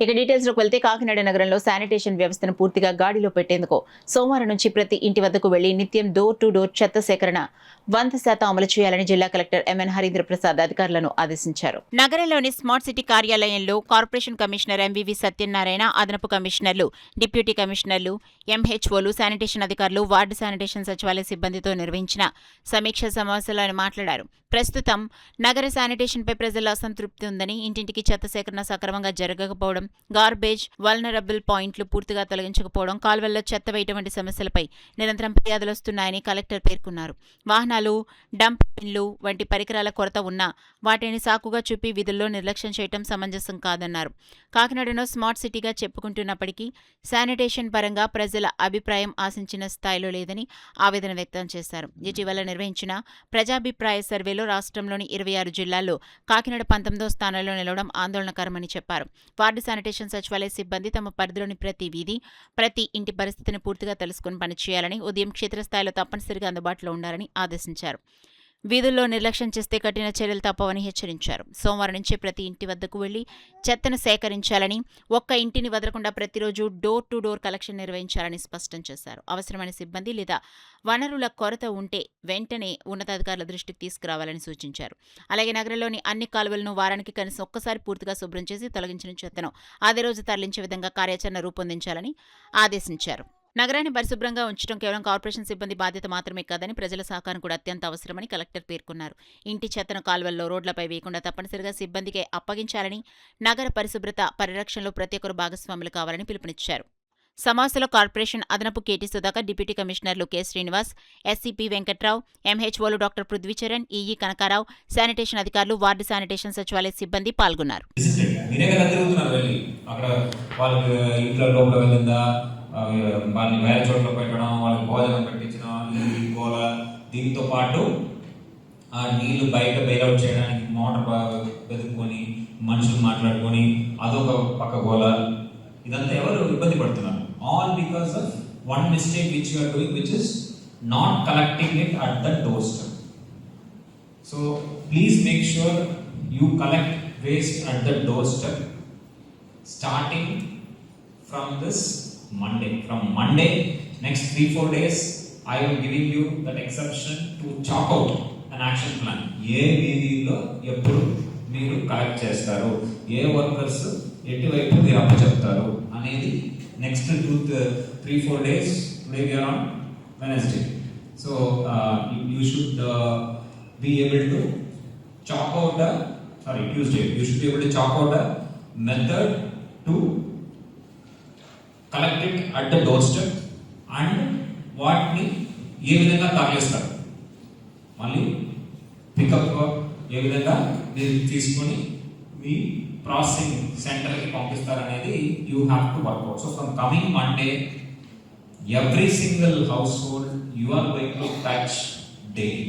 ఇక డీటెయిల్స్ లోకి వెళ్తే కాకినాడ నగరంలో శానిటేషన్ వ్యవస్థను పూర్తిగా గాడిలో పెట్టేందుకు సోమవారం నుంచి ప్రతి ఇంటి వద్దకు వెళ్లి నిత్యం డోర్ టు డోర్ చెత్త సేకరణ 100% అమలు చేయాలని జిల్లా కలెక్టర్ ఎంఎన్ హరీంద్ర ప్రసాద్ అధికారులను ఆదేశించారు. నగరంలోని స్మార్ట్ సిటీ కార్యాలయంలో కార్పొరేషన్ కమిషనర్ ఎంవివి సత్యనారాయణ, అదనపు కమిషనర్లు, డిప్యూటీ కమిషనర్లు, ఎంహెచ్ఓలు, శానిటేషన్ అధికారులు, వార్డు శానిటేషన్ సచివాలయ సిబ్బందితో నిర్వహించిన సమీక్ష సమావేశంలో ఆయన మాట్లాడారు. ప్రస్తుతం నగర శానిటేషన్పై ప్రజల అసంతృప్తి ఉందని, ఇంటింటికి చెత్త సేకరణ సక్రమంగా జరగకపోవడం, గార్బేజ్, వల్నరబుల్ పాయింట్లు పూర్తిగా తొలగించకపోవడం, కాల్వల్లో చెత్త వేయటం వంటి సమస్యలపై నిరంతరం ఫిర్యాదులు వస్తున్నాయని కలెక్టర్ పేర్కొన్నారు. వాహనాలు, డంప్ బిన్లు వంటి పరికరాల కొరత ఉన్నా వాటిని సాకుగా చూపి విధుల్లో నిర్లక్ష్యం చేయటం సమంజసం కాదన్నారు. కాకినాడను స్మార్ట్ సిటీగా చెప్పుకుంటున్నప్పటికీ శానిటేషన్ పరంగా ప్రజల అభిప్రాయం ఆశించిన స్థాయిలో లేదని ఆవేదన వ్యక్తం చేశారు. ఇటీవల నిర్వహించిన ప్రజాభిప్రాయ సర్వేలో రాష్ట్రంలోని 26 జిల్లాల్లో కాకినాడ 19వ స్థానంలో నిలవడం ఆందోళనకరమని చెప్పారు. వార్డు శానిటేషన్ సచివాలయ సిబ్బంది తమ పరిధిలోని ప్రతి వీధి, ప్రతి ఇంటి పరిస్థితిని పూర్తిగా తెలుసుకుని పనిచేయాలని, ఉదయం క్షేత్రస్థాయిలో తప్పనిసరిగా అందుబాటులో ఉండాలని ఆదేశించారు. వీధుల్లో నిర్లక్ష్యం చేస్తే కఠిన చర్యలు తప్పవని హెచ్చరించారు. సోమవారం నుంచి ప్రతి ఇంటి వద్దకు వెళ్లి చెత్తను సేకరించాలని, ఒక్క ఇంటిని వదలకుండా ప్రతిరోజు డోర్ టు డోర్ కలెక్షన్ నిర్వహించాలని స్పష్టం చేశారు. అవసరమైన సిబ్బంది లేదా వనరుల కొరత ఉంటే వెంటనే ఉన్నతాధికారుల దృష్టికి తీసుకురావాలని సూచించారు. అలాగే నగరంలోని అన్ని కాలువలను వారానికి కనీసం ఒక్కసారి పూర్తిగా శుభ్రం చేసి తొలగించిన చెత్తను అదే రోజు తరలించే విధంగా కార్యాచరణ రూపొందించాలని ఆదేశించారు. నగరాన్ని పరిశుభ్రంగా ఉంచడం కేవలం కార్పొరేషన్ సిబ్బంది బాధ్యత మాత్రమే కాదని, ప్రజల సహకారం కూడా అత్యంత అవసరమని కలెక్టర్ పేర్కొన్నారు. ఇంటి చెత్తను కాల్వల్లో, రోడ్లపై వేయకుండా తప్పనిసరిగా సిబ్బందికే అప్పగించాలని, నగర పరిశుభ్రత పరిరక్షణలో ప్రతి ఒక్కరు భాగస్వాములు కావాలని పిలుపునిచ్చారు. సమావేశంలో కార్పొరేషన్ అదనపు కేటీ సుధాకర్, డిప్యూటీ కమిషనర్లు కె శ్రీనివాస్, ఎస్సీపీ వెంకట్రావు, ఎంహెచ్ఓలు doctor Prithvicharan, E E Kanakarao, sanitation అధికారులు, వార్డు శానిటేషన్ సచివాలయ సిబ్బంది పాల్గొన్నారు. వాళ్ళని వేరే చోట్ల పెట్టడం, వాళ్ళకి భోజనం పెట్టించడం, గోల. దీంతో పాటు ఆ నీళ్లు బయట బెయిల్అవుట్ చేయడానికి మోటార్ వెతుక్కొని మనుషులు మాట్లాడుకొని అదొక పక్క గోల. ఇదంతా ఎవరు ఇబ్బంది పడుతున్నారు? All because of one mistake which you are doing, which is not collecting it at the door step. So please make sure you collect waste at the door step starting from this Monday. From Monday, next 3-4 days, I am giving you that exception to chalk out an action plan. ఏ వీధిలో ఎప్పుడు మీరు collect చేస్తారు, ఏ workers ఎటువైపు మీరు అప్పు చెప్తారు అనేది next 3-4 days. Today we are on Wednesday. So you should be able to chalk out Tuesday. You should be able to chalk out a method to collect it at the doorstep and వాటిని ఏ విధంగా తరలిస్తారు, మళ్ళీ pickup ఏ విధంగా మీరు తీసుకొని మీ processing సెంటర్కి పంపిస్తారు అనేది you have to work out. So from coming Monday, every single household you are going to touch daily.